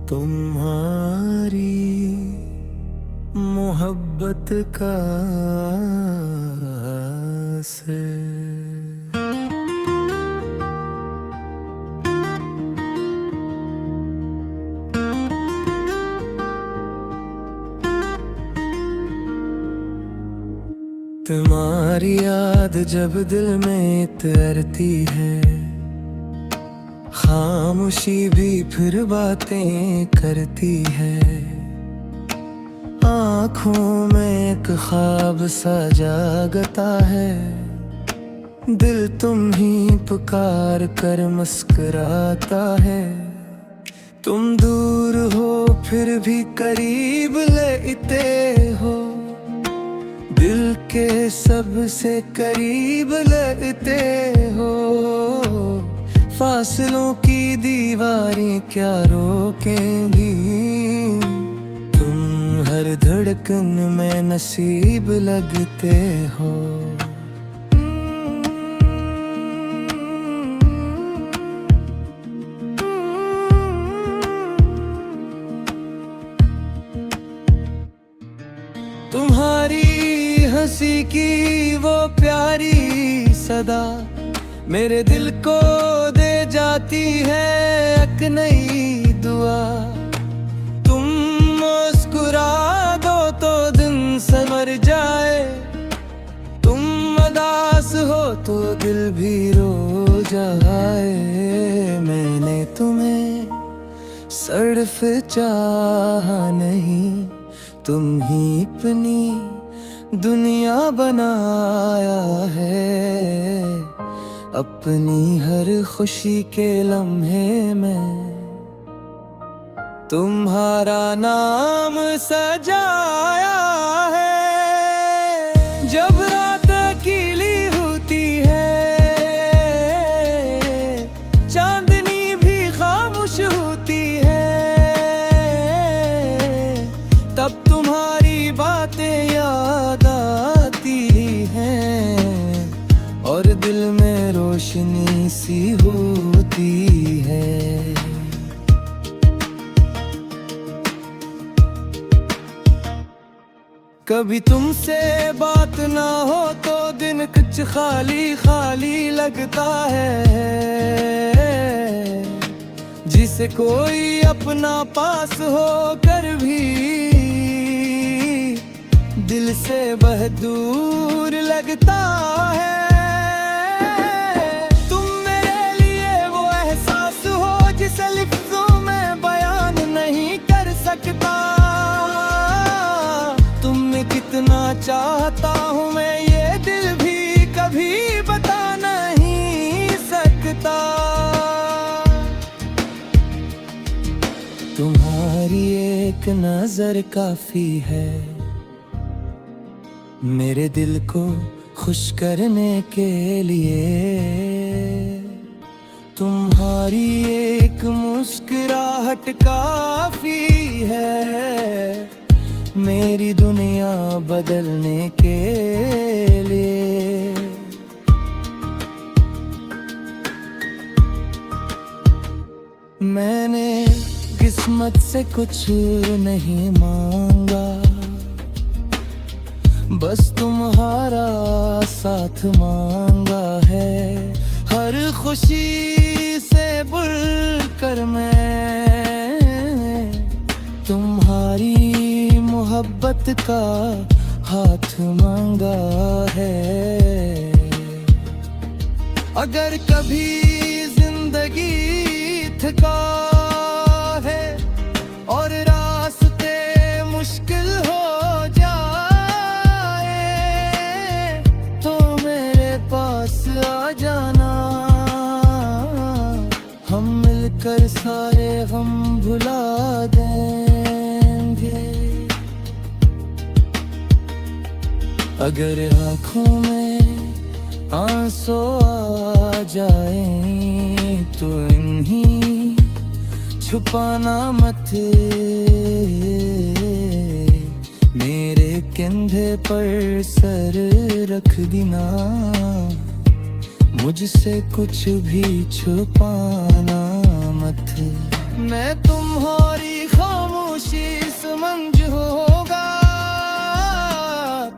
तुम्हारी मोहब्बत का से तुम्हारी याद जब दिल में तैरती है, खामोशी भी फिर बातें करती है। आँखों में एक ख्वाब सा जागता है, दिल तुम ही पुकार कर मुस्कुराता है। तुम दूर हो फिर भी करीब लेते हो, दिल के सबसे करीब लगते हो। फासलों की दीवारें क्या रोकेंगी, तुम हर धड़कन में नसीब लगते हो। तुम्हारी हंसी की वो प्यारी सदा मेरे दिल को दे जाती है एक नई दुआ। तुम मुस्कुरा दो तो दिन संवर जाए, तुम उदास हो तो दिल भी रो जाए। मैंने तुम्हें सिर्फ चाहा नहीं, तुम ही अपनी दुनिया बनाया है। अपनी हर खुशी के लम्हे में तुम्हारा नाम सजाया है। जब रात अकेली होती है, चांदनी भी खामोश होती है, तब तुम्हारी बातें याद आती हैं और दिल में रोशनी सी होती है। कभी तुमसे बात ना हो तो दिन कुछ खाली खाली लगता है। जिसे कोई अपना पास हो कर भी दिल से वह दूर लगता है। तुम मेरे लिए वो एहसास हो जिसे लफ्ज़ों में बयान नहीं कर सकता। तुम्हें कितना चाहता हूँ मैं ये दिल भी कभी बता नहीं सकता। तुम्हारी एक नजर काफी है मेरे दिल को खुश करने के लिए। तुम्हारी एक मुस्कुराहट काफी है मेरी दुनिया बदलने के लिए। मैंने किस्मत से कुछ नहीं मांगा, बस तुम्हारा साथ मांगा है। हर खुशी से बढ़कर मैं तुम्हारी मोहब्बत का हाथ मांगा है। अगर कभी जिंदगी थका है और रास्ते मुश्किल हो जाए, तो मेरे पास आ जाना। हम मिलकर सारे गम भुला देंगे। अगर आँखों में आंसू आ जाए तो इन्हीं छुपाना मत। मेरे कंधे पर सर रख देना, मुझसे कुछ भी छुपाना मत। मैं तुम्हारी खामोशी समझ होगा,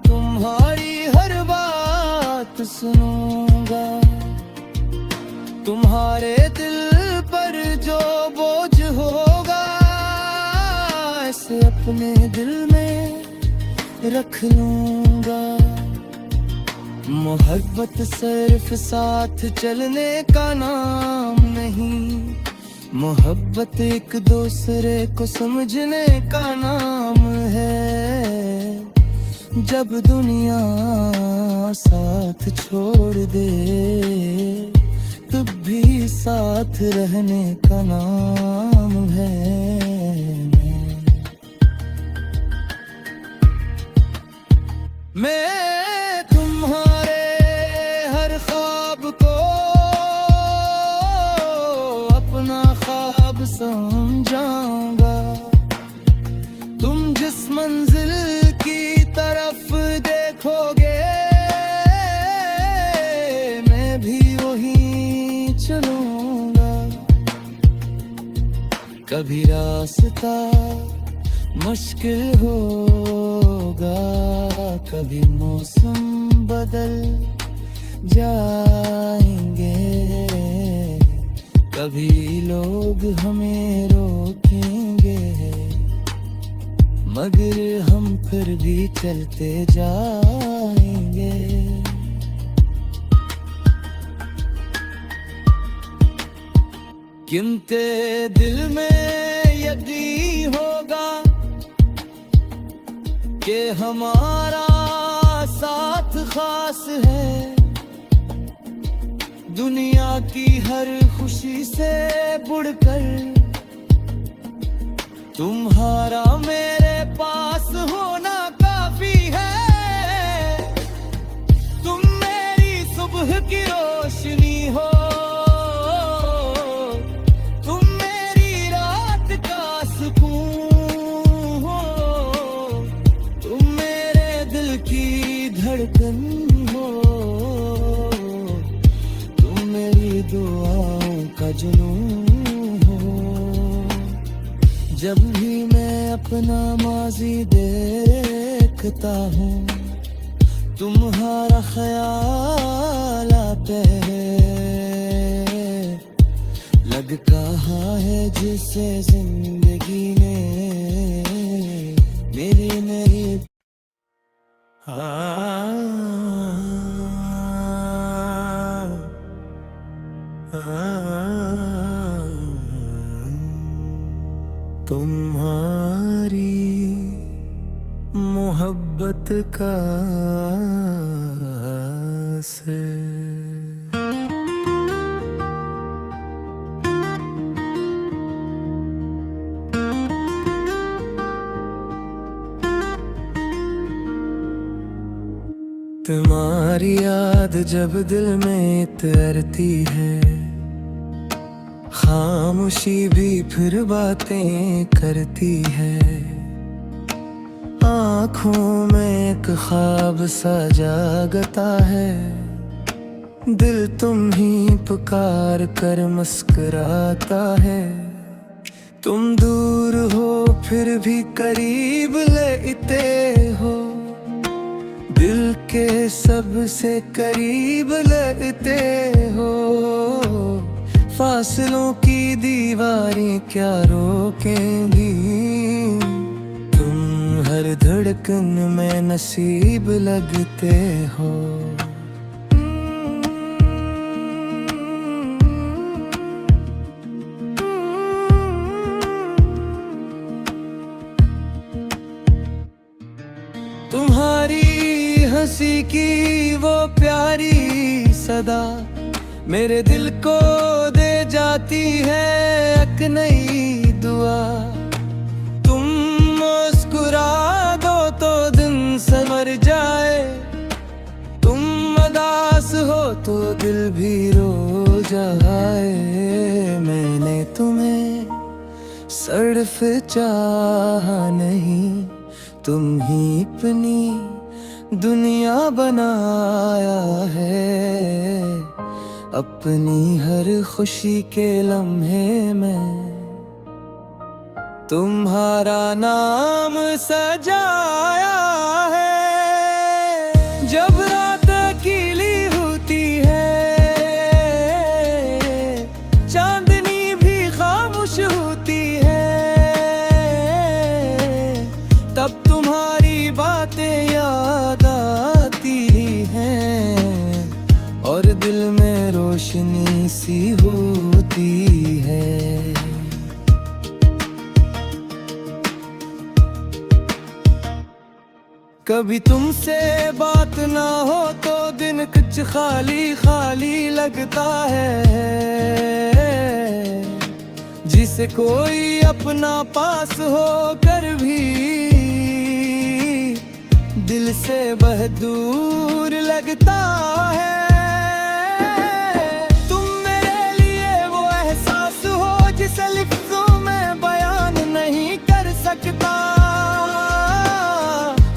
तुम्हारी हर बात सुनूंगा। तुम्हारे दिल पर जो बोझ होगा, ऐसे अपने दिल में रख लूंगा। मोहब्बत सिर्फ साथ चलने का नाम नहीं, मोहब्बत एक दूसरे को समझने का नाम है। जब दुनिया साथ छोड़ दे, तब भी साथ रहने का नाम है। मैं तुम्हारे हर ख्वाब को अपना ख्वाब समझाऊंगा। तुम जिस मंजिल की तरफ देखोगे, मैं भी वहीं चलूंगा। कभी रास्ता मुश्किल होगा, कभी मौसम बदल जाएंगे, कभी लोग हमें रोकेंगे, मगर हम फिर भी चलते जाएंगे। किनके दिल में यकीन होगा कि हमारा साथ खास है। दुनिया की हर खुशी से बढ़कर तुम्हारा मेरे पास होना काफी है। तुम मेरी सुबह की रोशनी हो, तुम मेरी रात का सुकून हो, तुम मेरे दिल की धड़कन हो, तुम मेरी दुआओं का जुनून हो। जब भी मैं अपना माजी देखता हूँ, तुम्हारा ख्याल आता है। लग कहाँ है जिसे जिंदगी ने मेरी नहीं। तुम्हारी मोहब्बत का से तुम्हारी याद जब दिल में तैरती है, खामोशी भी फिर बातें करती है। आँखों में एक ख्वाब सा जागता है, दिल तुम ही पुकार कर मुस्कुराता है। तुम दूर हो फिर भी करीब लेते हो, दिल के सबसे करीब लगते हो। फासलों की दीवारें क्या रोकेंगी, तुम हर धड़कन में नसीब लगते हो। तुम्हारी हंसी की वो प्यारी सदा मेरे दिल को दे जाती है एक नई दुआ। तुम मुस्कुरा दो तो दिन संवर जाए, तुम उदास हो तो दिल भी रो जाए। मैंने तुम्हें सिर्फ चाहा नहीं, तुम ही अपनी दुनिया बनाया है, अपनी हर खुशी के लम्हे में तुम्हारा नाम सजाया है। जब रात अकेली होती है, चांदनी भी खामोश होती है, तब तुम्हारी बातें याद आती हैं और दिल में रोशनी सी होती है। कभी तुमसे बात ना हो तो दिन कुछ खाली खाली लगता है, जिसे कोई अपना पास हो कर भी दिल से बहुत दूर लगता है। तुम मेरे लिए वो एहसास हो जिसे लफ्ज़ों में बयान नहीं कर सकता।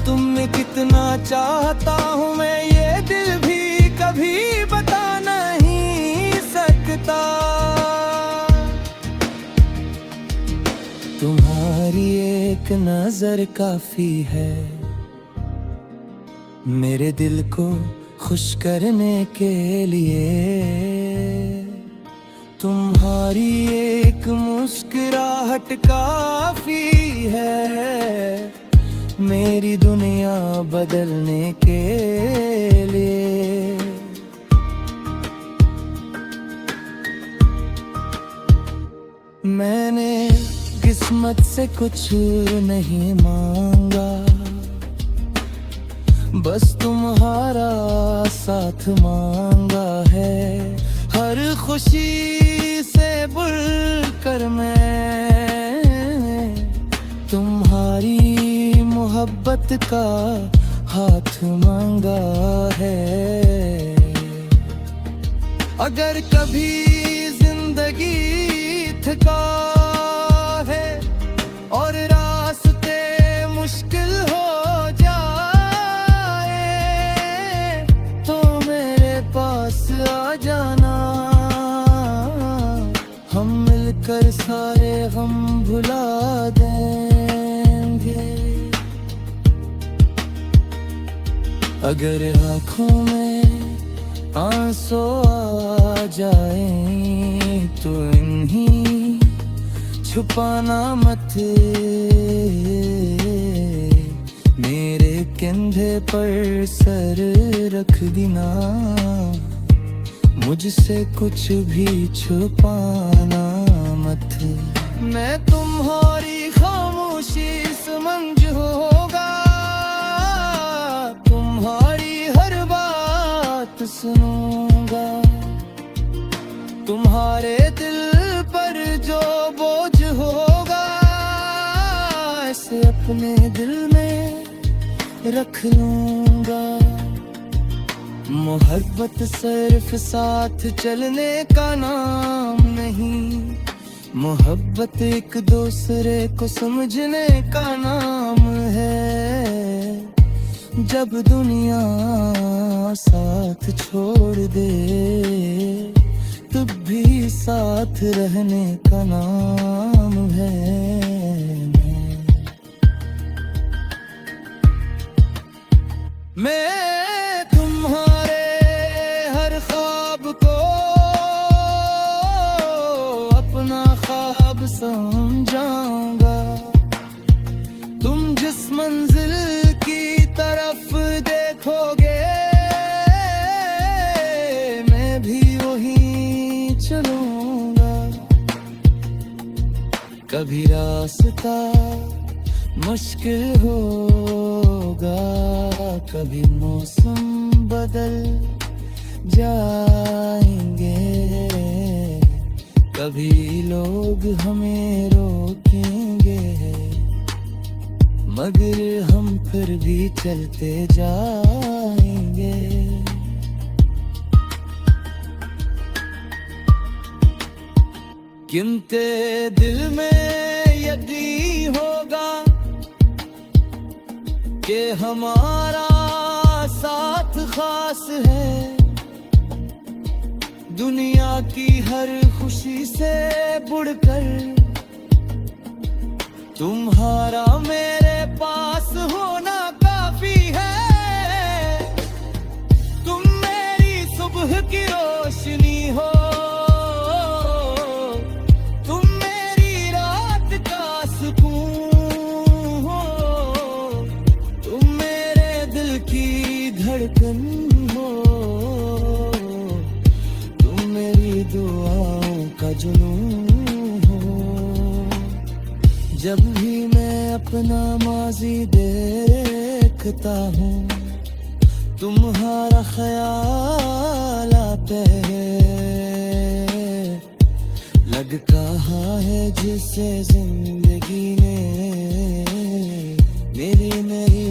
तुम्हें कितना चाहता हूँ मैं ये दिल भी कभी बता नहीं सकता। तुम्हारी एक नजर काफी है मेरे दिल को खुश करने के लिए। तुम्हारी एक मुस्कुराहट काफी है मेरी दुनिया बदलने के लिए। मैंने किस्मत से कुछ नहीं मांगा, बस तुम्हारा साथ मांगा है। हर खुशी से बढ़कर मैं तुम्हारी मोहब्बत का हाथ मांगा है। अगर कभी जिंदगी थका है और रास्ते मुश्किल हो जाए तो मेरे पास आ जाना। हम मिलकर सारे गम भुला देंगे। अगर आँखों में आंसू आ जाए तो इन्हीं छुपाना मत, मेरे कंधे पर सर रख देना। मुझसे कुछ भी छुपाना मत। मैं तुम्हारी खामोशी समझ होगा, तुम्हारी हर बात सुनूंगा। तुम्हारे दिल पर जो बोझ होगा ऐसे अपने दिल में रख लूंगा। मोहब्बत सिर्फ साथ चलने का नाम नहीं, मोहब्बत एक दूसरे को समझने का नाम है। जब दुनिया साथ छोड़ दे तब भी साथ रहने का नाम है। मैं तुम्हारे हर ख्वाब को अपना ख्वाब समझाऊंगा। तुम जिस मंजिल की तरफ देखोगे मैं भी वही चलूंगा। कभी रास्ता मुश्किल होगा, कभी मौसम बदल जाएंगे, कभी लोग हमें रोकेंगे, मगर हम फिर भी चलते जाएंगे। किनते दिल में यकीन होगा कि हमारा साथ खास है। दुनिया की हर खुशी से बढ़कर तुम्हारा मेरे पास होना काफी है। तुम मेरी सुबह की रोशनी हो, तुम मेरी रात का सुकून हो, तुम मेरे दिल की धड़कन हो, तुम मेरी दुआओं का जुनून हो। जब भी मैं अपना माजी देखता हूँ, तुम्हारा ख्याल आता है। लग कहाँ है जिसे जिंदगी ने मेरी नहीं।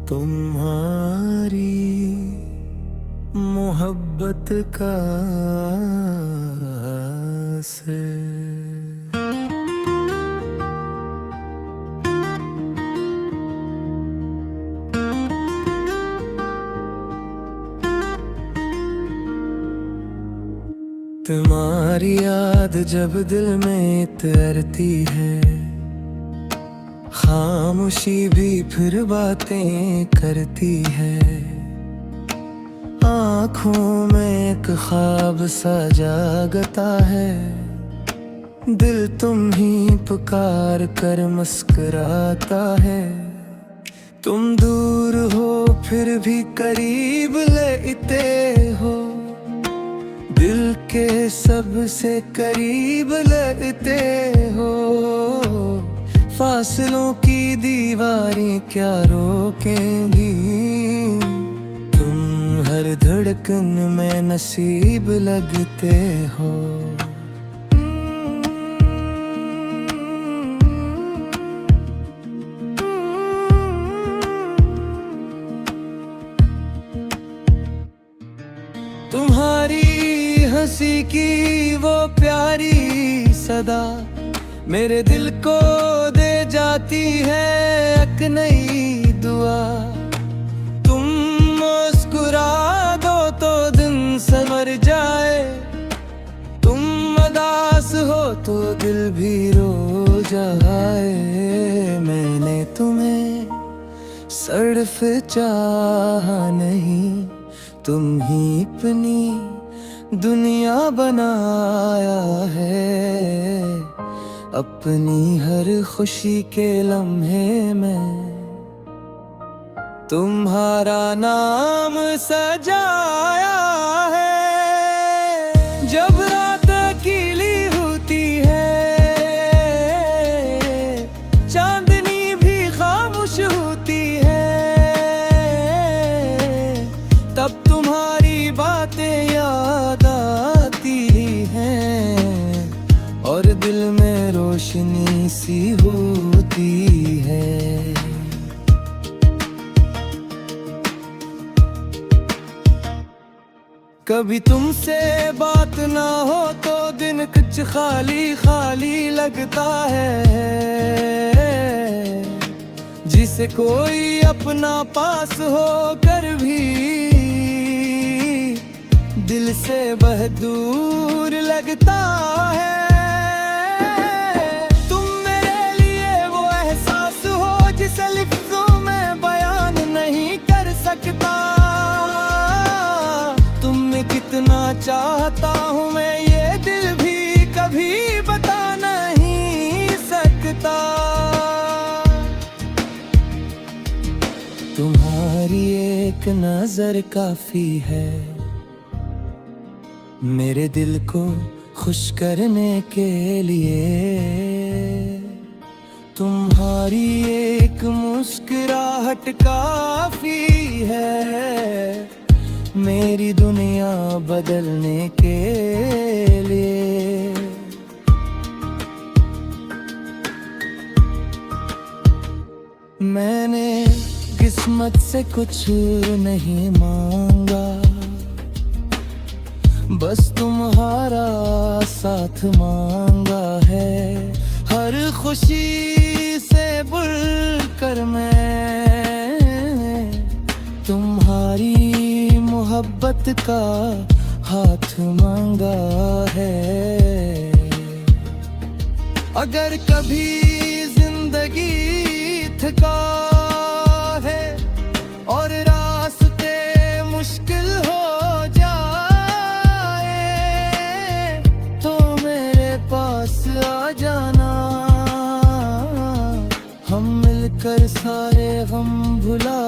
तुम्हारी मोहब्बत का से तुम्हारी याद जब दिल में तैरती है, खामोशी भी फिर बातें करती है। आँखों में एक ख्वाब सा जागता है, दिल तुम ही पुकार कर मुस्कुराता है। तुम दूर हो फिर भी करीब लेते हो, दिल के सबसे करीब लेते हो। फासलों की दीवारें क्या रोकेंगी, तुम हर धड़कन में नसीब लगते हो। तुम्हारी हंसी की वो प्यारी सदा मेरे दिल को दे जाती है एक नई दुआ। तुम मुस्कुरा दो तो दिन संवर जाए, तुम उदास हो तो दिल भी रो जाए। मैंने तुम्हें सिर्फ चाहा नहीं, तुम ही अपनी दुनिया बनाया है। अपनी हर खुशी के लम्हे में तुम्हारा नाम सजाया है। जब रात अकेली होती है, चांदनी भी खामोश होती है, तब तुम्हारी बातें याद आती हैं और दिल में रोशनी सी होती है। कभी तुमसे बात ना हो तो दिन कुछ खाली खाली लगता है। जिसे कोई अपना पास हो कर भी दिल से बहुत दूर लगता है। तुम मेरे लिए वो एहसास हो जिसे लफ्ज़ों में बयान नहीं कर सकता। तुम्हें कितना चाहता हूँ मैं ये दिल भी कभी बता नहीं सकता। तुम्हारी एक नजर काफी है मेरे दिल को खुश करने के लिए। तुम्हारी एक मुस्कुराहट काफी है मेरी दुनिया बदलने के लिए। मैंने किस्मत से कुछ नहीं मांगा, बस तुम्हारा साथ मांगा है। हर खुशी से बढ़कर मैं तुम्हारी मोहब्बत का हाथ मांगा है। अगर कभी जिंदगी थका है और रास्ते मुश्किल हो जाए, तो मेरे पास आ जाना। हम मिलकर सारे गम भुला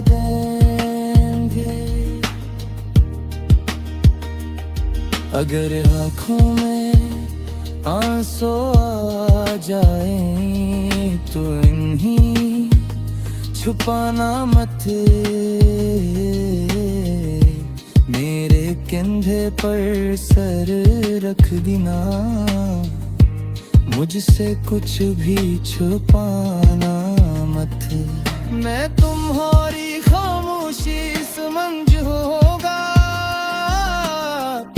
देंगे। अगर आँखों में आंसू आ जाए तो इन्हीं छुपाना मत। मेरे कंधे पर सर रख देना, मुझसे कुछ भी छुपाना मत। मैं तुम्हारी खामोशी समझ होगा,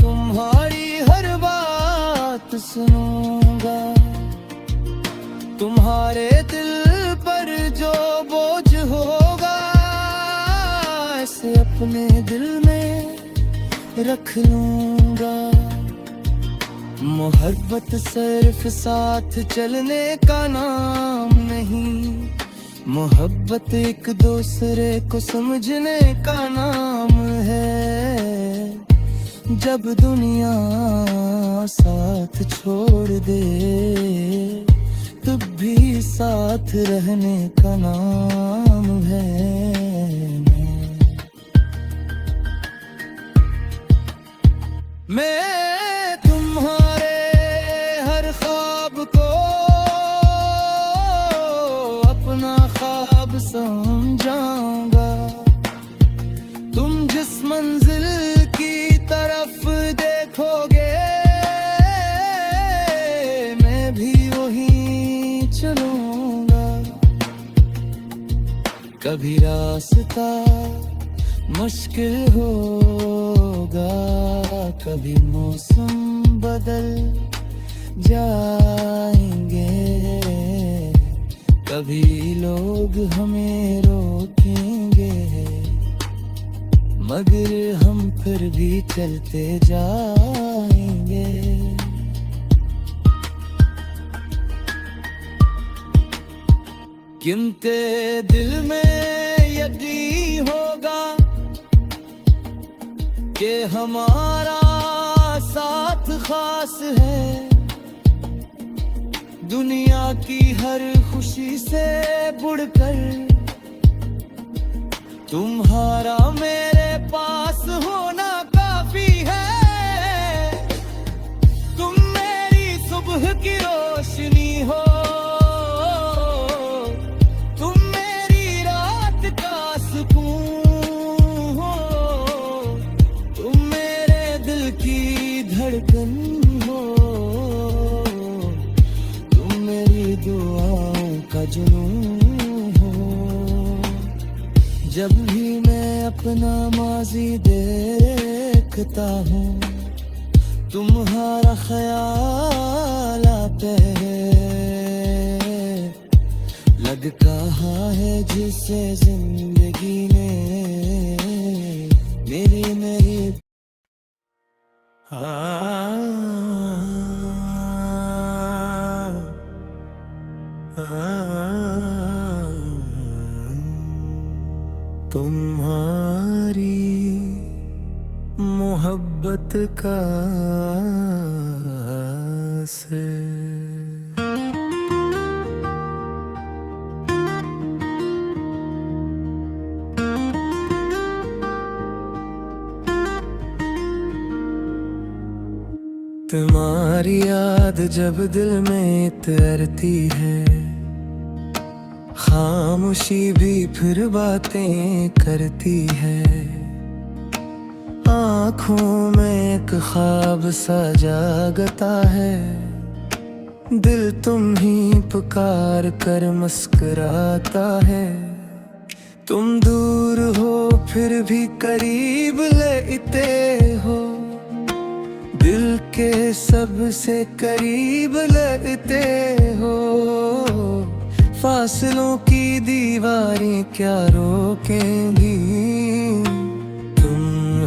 तुम्हारी हर बात सुनूंगा। तुम्हारे दिल पर जो बोझ होगा, इसे अपने दिल में रख लूंगा। मोहब्बत सिर्फ साथ चलने का नाम नहीं, मोहब्बत एक दूसरे को समझने का नाम है। जब दुनिया साथ छोड़ दे, तब भी साथ रहने का नाम है। मैं तुम्हारे हर ख्वाब को अपना ख्वाब समझाऊंगा। तुम जिस मंजिल की तरफ देखोगे, मैं भी वहीं चलूंगा। कभी रास्ता मुश्किल होगा, कभी मौसम बदल जाएंगे, कभी लोग हमें रोकेंगे, मगर हम फिर भी चलते जाएंगे। किनके दिल में यकीन होगा कि हमारा साथ खास है। दुनिया की हर खुशी से बढ़कर तुम्हारा मेरे पास होना काफी है। तुम मेरी सुबह की रोशनी हो, तुम मेरी रात का सुकून हो, तुम मेरे दिल की धड़कन हो, तुम मेरी दुआओं का जुनून हो। जब भी मैं अपना माजी देखता हूँ, तुम्हारा ख्याल आता है। लग कहाँ है जिसे जिंदगी ने मेरी नहीं। तुम्हारी मोहब्बत का असर। तुम्हारी याद जब दिल में तैरती है, खामोशी भी फिर बातें करती है। आँखों में एक ख्वाब सा जागता है, दिल तुम ही पुकार कर मुस्कुराता है। तुम दूर हो फिर भी करीब लेते हो, के सबसे करीब लगते हो, फासलों की दीवारें क्या रोकेंगी, तुम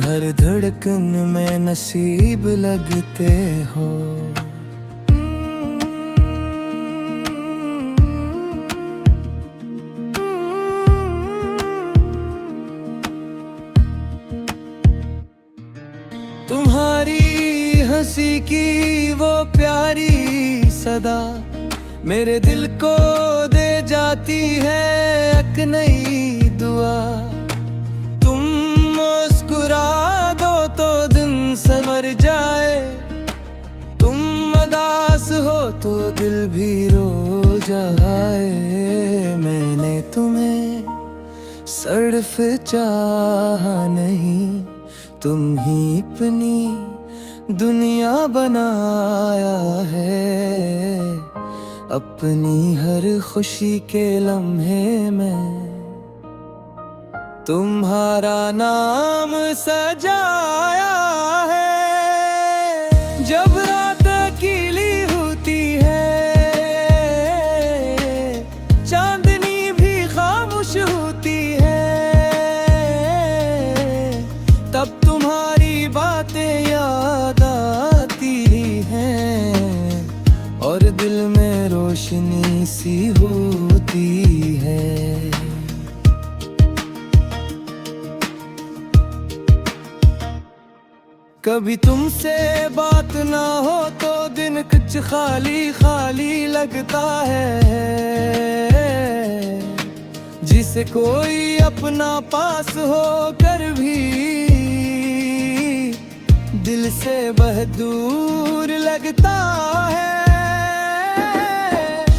हर धड़कन में नसीब लगते हो। तुम्हारी हंसी की वो प्यारी सदा मेरे दिल को दे जाती है एक नई दुआ। तुम मुस्कुरा दो तो दिन संवर जाए, तुम उदास हो तो दिल भी रो जाए। मैंने तुम्हें सिर्फ चाहा नहीं, तुम ही अपनी दुनिया बनाया है। अपनी हर खुशी के लम्हे में तुम्हारा नाम सजाया है। जब रात अकेली होती है, चांदनी भी खामोश होती है, तब तुम्हारी बातें याद आती हैं और दिल में रोशनी सी होती है। कभी तुमसे बात ना हो तो दिन कुछ खाली खाली लगता है। जिसे कोई अपना पास हो कर भी दिल से वह दूर लगता है।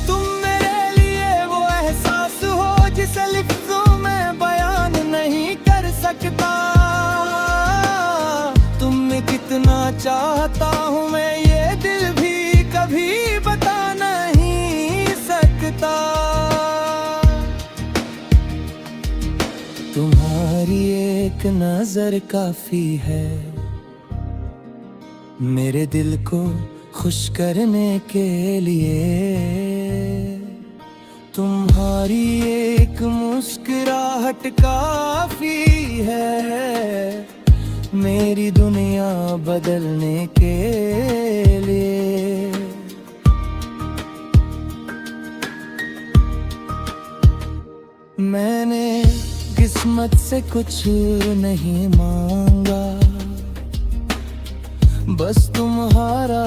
तुम मेरे लिए वो एहसास हो जिसे लिफ्ज़ों में बयान नहीं कर सकता। तुम्हें कितना चाहता हूँ मैं ये दिल भी कभी बता नहीं सकता। तुम्हारी एक नजर काफी है मेरे दिल को खुश करने के लिए। तुम्हारी एक मुस्कुराहट काफी है मेरी दुनिया बदलने के लिए। मैंने किस्मत से कुछ नहीं मांगा, बस तुम्हारा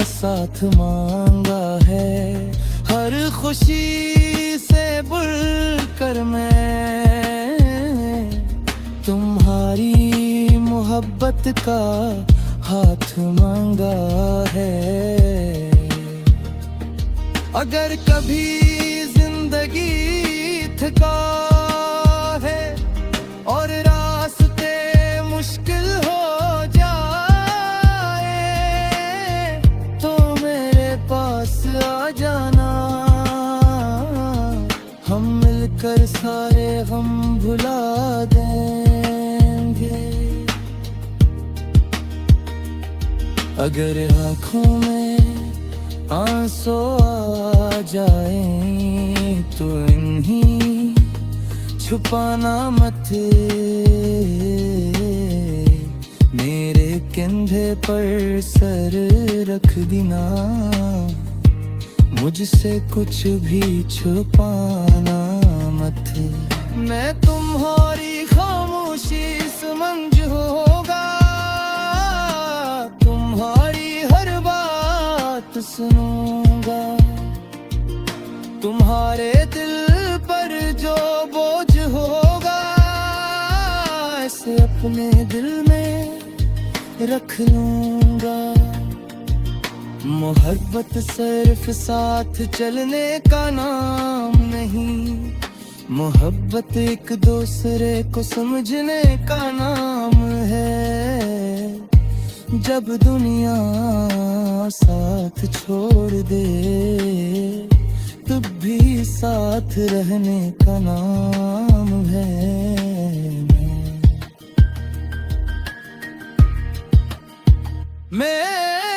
साथ मांगा है। हर खुशी से बढ़कर मैं तुम्हारी मोहब्बत का हाथ मांगा है। अगर कभी जिंदगी थका है और रास्ते मुश्किल हो आ जाना, हम मिलकर सारे गम भुला देंगे। अगर आँखों में आंसू आ जाए तो इन्हीं छुपाना मत, मेरे कंधे पर सर रख देना। मुझसे कुछ भी छुपाना मत। मैं तुम्हारी खामोशी समझ होगा, तुम्हारी हर बात सुनूंगा। तुम्हारे दिल पर जो बोझ होगा ऐसे अपने दिल में रख लूंगा। मोहब्बत सिर्फ साथ चलने का नाम नहीं, मोहब्बत एक दूसरे को समझने का नाम है। जब दुनिया साथ छोड़ दे तब भी साथ रहने का नाम है। मैं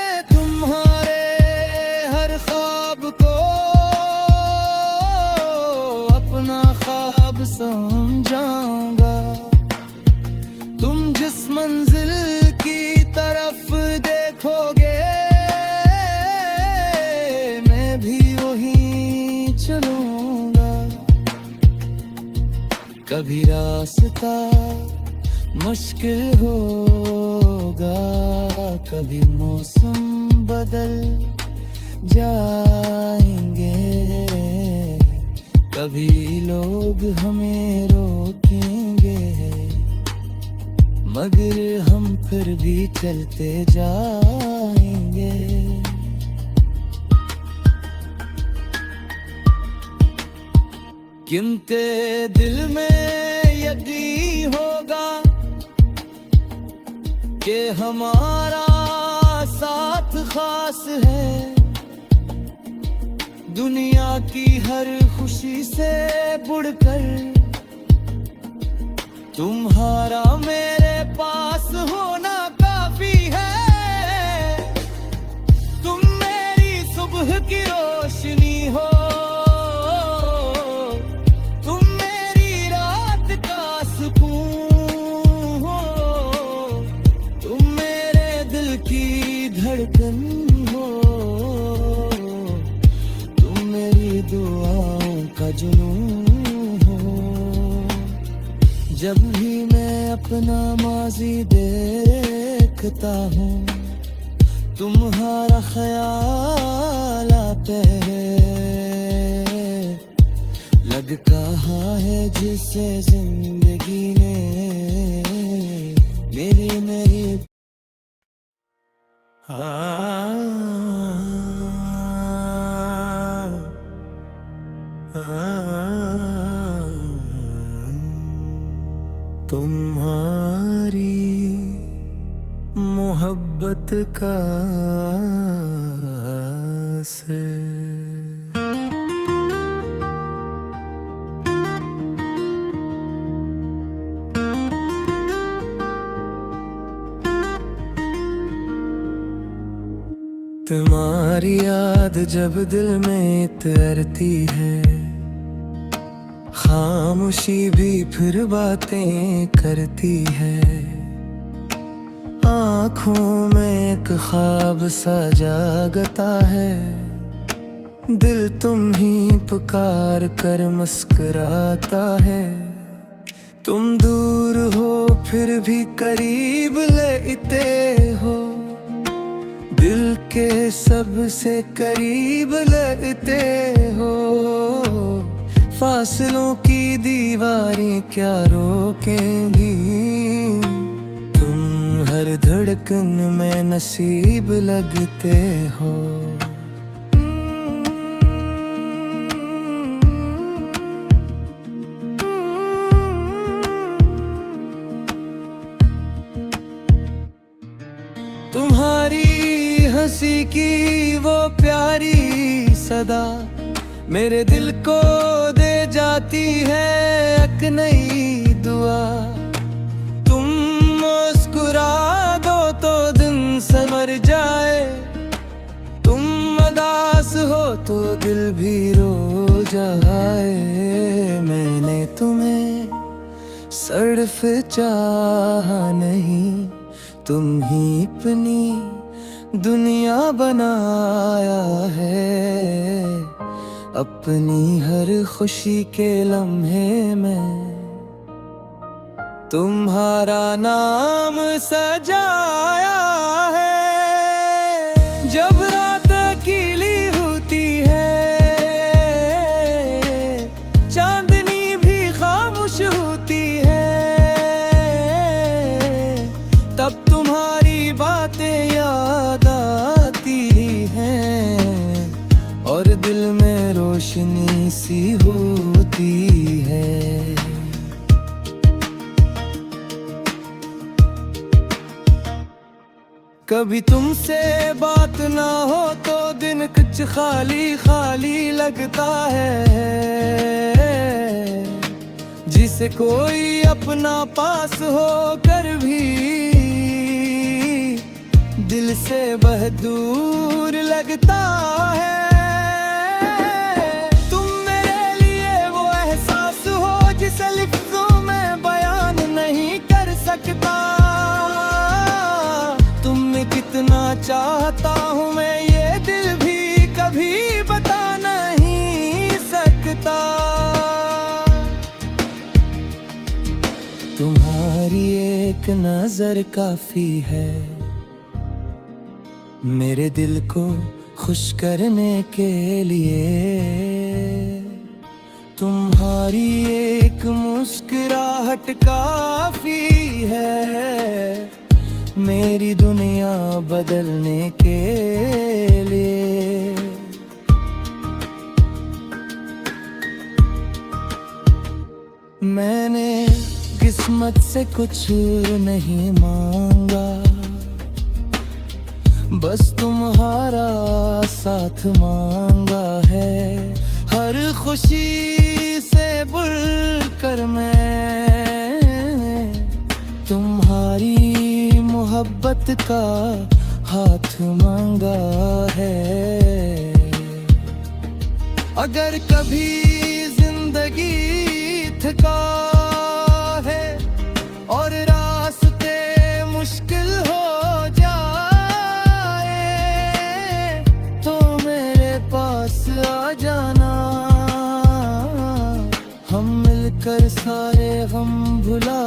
रास्ता मुश्किल होगा, कभी मौसम बदल जाएंगे, कभी लोग हमें रोकेंगे, मगर हम फिर भी चलते जाएंगे। किनके दिल में यकीन होगा कि हमारा साथ खास है, दुनिया की हर खुशी से बढ़कर तुम्हारा मेरे पास होना काफी है। तुम मेरी सुबह की रोशनी हो, तुम मेरी रात का सुकून हो, तुम मेरे दिल की धड़कन हो, तुम मेरी दुआओं का जुनून हो। जब भी मैं अपना माजी देखता हूँ, तुम्हारा ख्याल आता है। लग कहाँ है जिसे जिंदगी ने मेरी नहीं। तुम्हारी मोहब्बत का असर। तुम्हारी याद जब दिल में तैरती है, खामोशी भी फिर बातें करती है। आँखों में एक ख्वाब सा जागता है, दिल तुम ही पुकार कर मुस्कुराता है। तुम दूर हो फिर भी करीब लेते हो, दिल के सबसे करीब लगते हो। फासलों की दीवारें क्या रोकेंगी, तुम हर धड़कन में नसीब लगते हो। तुम्हारी हंसी की वो प्यारी सदा मेरे दिल को दे जाती है एक नई दुआ। तुम मुस्कुरा दो तो दिन संवर जाए, तुम उदास हो तो दिल भी रो जाए। मैंने तुम्हें सिर्फ चाहा नहीं, तुम ही अपनी दुनिया बनाया है। अपनी हर खुशी के लम्हे में तुम्हारा नाम सजाया है। जब रात अकेली होती है, चांदनी भी खामोश होती है, तब तुम्हारी बातें याद आती हैं और दिल में रोशनी सी होती है। कभी तुमसे बात ना हो तो दिन कुछ खाली खाली लगता है। जिसे कोई अपना पास हो कर भी दिल से वह दूर लगता है। तुम मेरे लिए वो एहसास हो जिसे लफ्ज़ों में बयान नहीं कर सकता। तुम्हें कितना चाहता हूँ मैं ये दिल भी कभी बता नहीं सकता। एक नजर काफी है मेरे दिल को खुश करने के लिए। तुम्हारी एक मुस्कुराहट काफी है मेरी दुनिया बदलने के लिए। मैंने किस्मत से कुछ नहीं मांगा, बस तुम्हारा साथ मांगा है। हर खुशी से बढ़कर मैं तुम्हारी मोहब्बत का हाथ मांगा है। अगर कभी जिंदगी थका है और रास्ते मुश्किल हो जाए तो मेरे पास आ जाना। हम मिलकर सारे गम भुला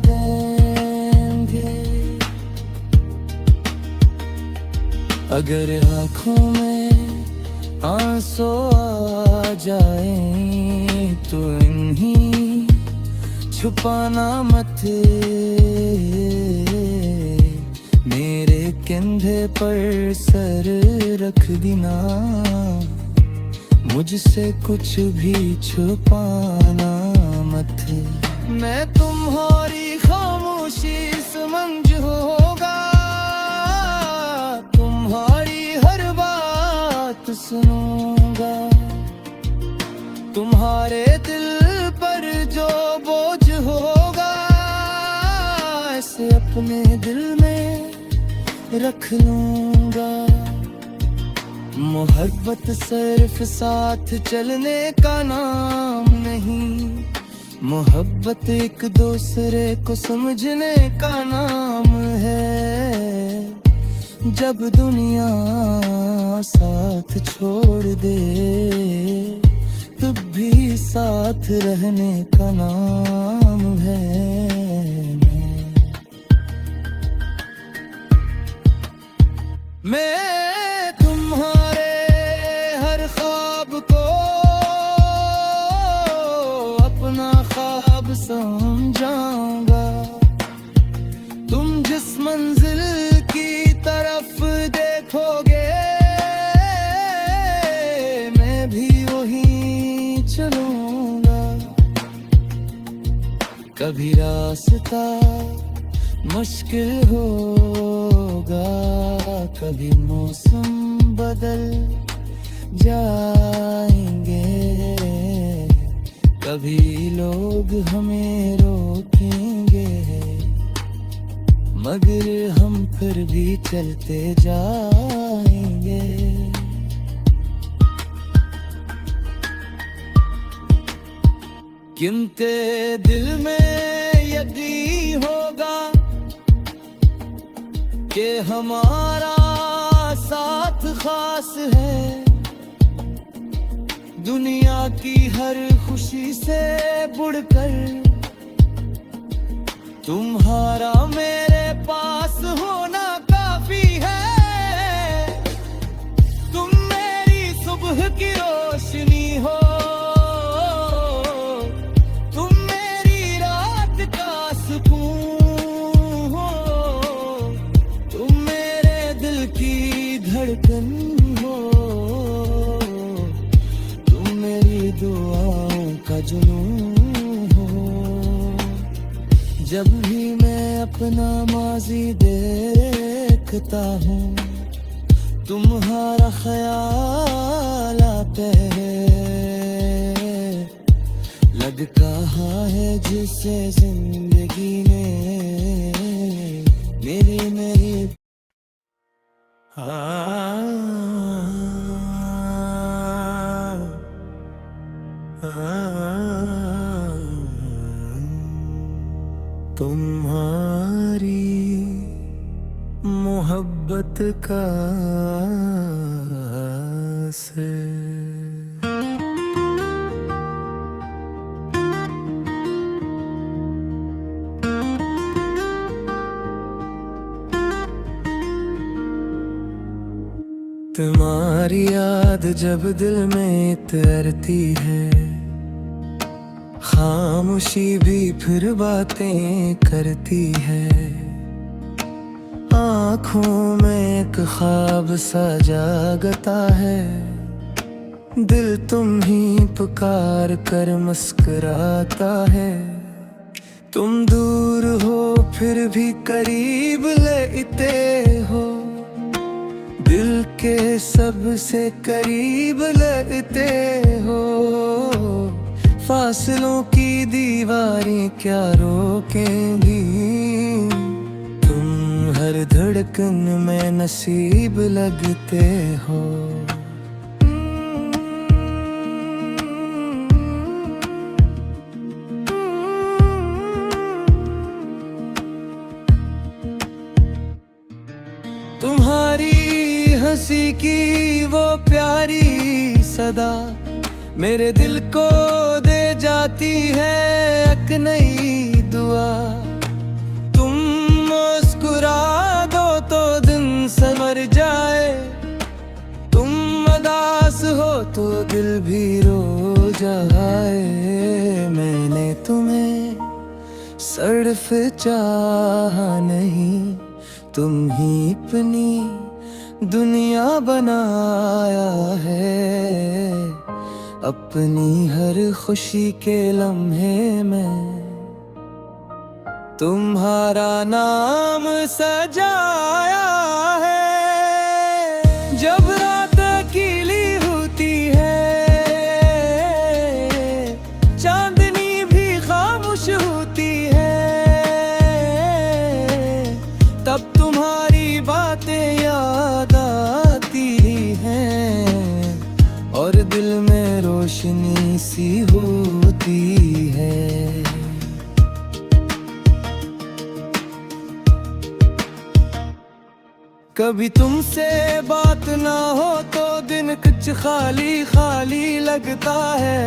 देंगे। अगर आँखों में आंसू आ जाए तो इन्हीं छुपाना मत। मेरे कंधे पर सर रख देना, मुझसे कुछ भी छुपाना मत। मैं तुम्हारी खामोशी समझ होगा, तुम्हारी हर बात सुनूंगा। तुम्हारे दिल पर जो बोझ होगा ऐसे अपने दिल में रख लूंगा। मोहब्बत सिर्फ साथ चलने का नाम नहीं, मोहब्बत एक दूसरे को समझने का नाम है। जब दुनिया साथ छोड़ दे तब भी साथ रहने का नाम है। मैं तुम्हारे हर ख्वाब को अपना ख्वाब समझाऊंगा। तुम जिस मंजिल की तरफ देखोगे मैं भी वहीं चलूंगा। कभी रास्ता मुश्किल होगा, कभी मौसम बदल जाएंगे, कभी लोग हमें रोकेंगे, मगर हम फिर भी चलते जाएंगे। किनके दिल में यकीन होगा कि हमारा साथ खास है। दुनिया की हर खुशी से बढ़कर तुम्हारा मेरे पास होना काफी है। तुम मेरी सुबह की रोशनी हो, तुम मेरी रात का सुकून हो, तुम मेरे दिल की धड़कन हो, तुम मेरी दुआओं का जुनून हो। जब भी मैं अपना माजी देखता हूँ तुम्हारा ख्याल आता है। लग कहा है जिसे जिंदगी ने मेरी तुम्हारी मोहब्बत का से। तुम्हारी याद जब दिल में तैरती है, खामोशी भी फिर बातें करती है। आँखों में एक ख्वाब सा जागता है, दिल तुम ही पुकार कर मुस्कुराता है। तुम दूर हो फिर भी करीब लेते हो, दिल के सबसे करीब लगते हो। फासलों की दीवारें क्या रोकेंगी, तुम हर धड़कन में नसीब लगते हो। तुम्हारी हंसी की वो प्यारी सदा मेरे दिल को दे जाती है एक नई दुआ। तुम मुस्कुरा दो तो दिन संवर जाए, तुम उदास हो तो दिल भी रो जाए। मैंने तुम्हें सिर्फ चाहा नहीं, तुम ही अपनी दुनिया बनाया है। अपनी हर खुशी के लम्हे में तुम्हारा नाम सजाया है। जब रात अकेली होती है, चांदनी भी खामोश होती है, तब तुम्हारी बातें याद आती हैं और दिल में रोशनी सी होती है। कभी तुमसे बात ना हो तो दिन कुछ खाली खाली लगता है।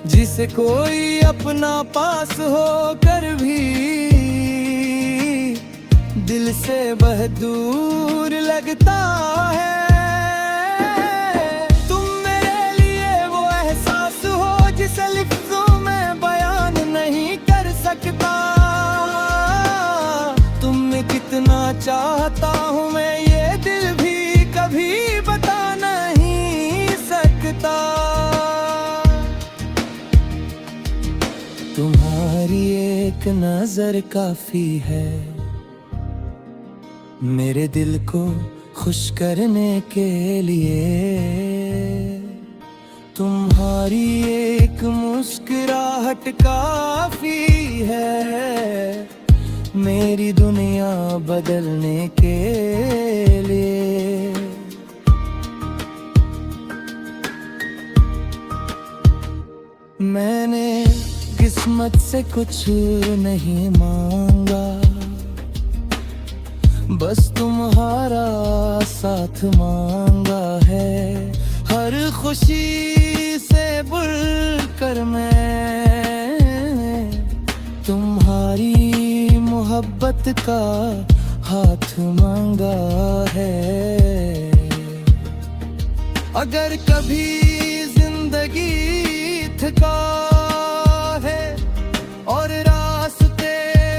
जिसे कोई अपना पास हो कर भी दिल से बहुत दूर लगता है। तुम मेरे लिए वो एहसास हो जिसे लफ्ज़ों में बयान नहीं कर सकता। तुम्हें कितना चाहता हूँ मैं ये दिल भी कभी बता नहीं सकता। तुम्हारी एक नजर काफी है मेरे दिल को खुश करने के लिए। तुम्हारी एक मुस्कुराहट काफी है मेरी दुनिया बदलने के लिए। मैंने किस्मत से कुछ नहीं मांगा, बस तुम्हारा साथ मांगा है। हर खुशी से बढ़कर मैं तुम्हारी मोहब्बत का हाथ मांगा है। अगर कभी जिंदगी थका है और रास्ते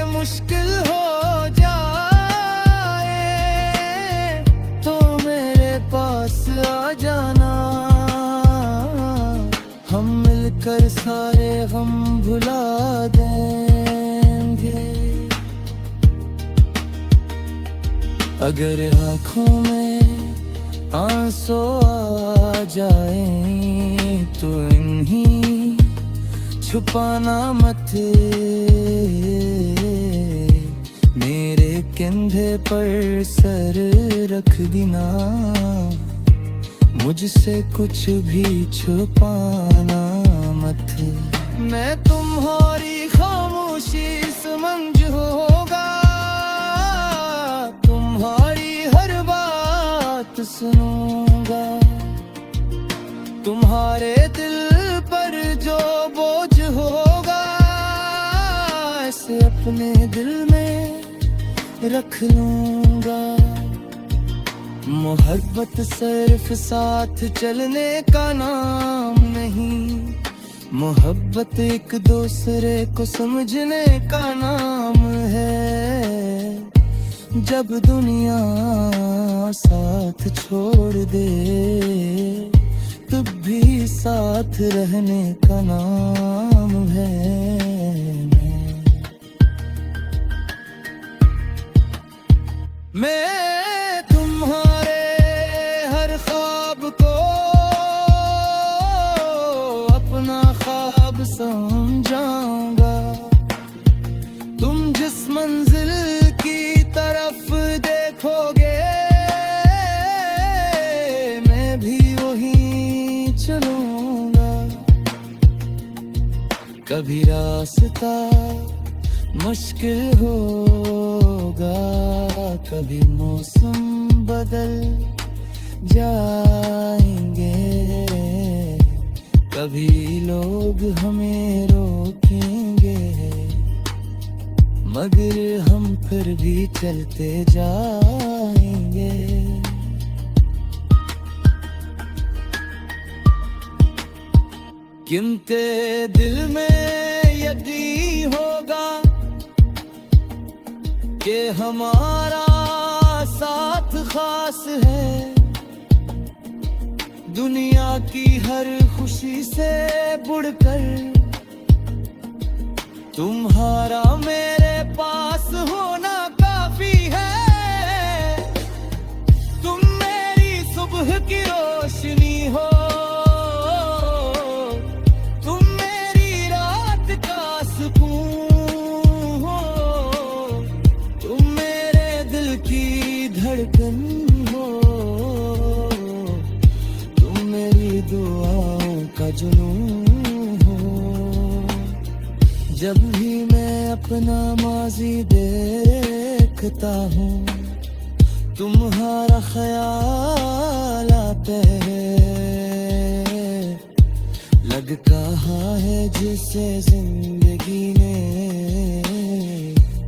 मुश्किल हो जाए तो मेरे पास आ जाना। हम मिलकर सारे गम भुला देंगे। अगर आँखों में आंसू आ जाए तो इन्हीं छुपाना मत। मेरे कंधे पर सर रख देना, मुझसे कुछ भी छुपाना मत। मैं तुम्हारी खामोशी समझ होगा, तुम्हारी हर बात सुनूंगा। तुम्हारे दिल पर जो बोझ होगा ऐसे अपने दिल में रख लूंगा। मोहब्बत सिर्फ साथ चलने का नाम नहीं, मोहब्बत एक दूसरे को समझने का नाम है। जब दुनिया साथ छोड़ दे तब भी साथ रहने का नाम है। मैं तुम्हारे हर ख्वाब को अपना ख्वाब समझाऊंगा। तुम जिस मंजिल की तरफ देखोगे मैं भी वहीं चलूंगा। कभी रास्ता मुश्किल होगा, कभी मौसम बदल जाएंगे, कभी लोग हमें रोकेंगे, मगर हम फिर भी चलते जाएंगे। किनके दिल में यकीन होगा कि हमारा साथ खास है। दुनिया की हर खुशी से बढ़कर तुम्हारा मेरे पास होना काफी है। तुम मेरी सुबह की रोशनी हो, तुम मेरी रात का सुकून हो, तुम मेरे दिल की धड़कन हो, तुम मेरी दुआओं का जुनून हो। जब भी मैं अपना माजी देखता हूँ तुम्हारा ख्याल आता है। लग कहाँ है जिसे जिंदगी ने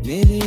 मेरी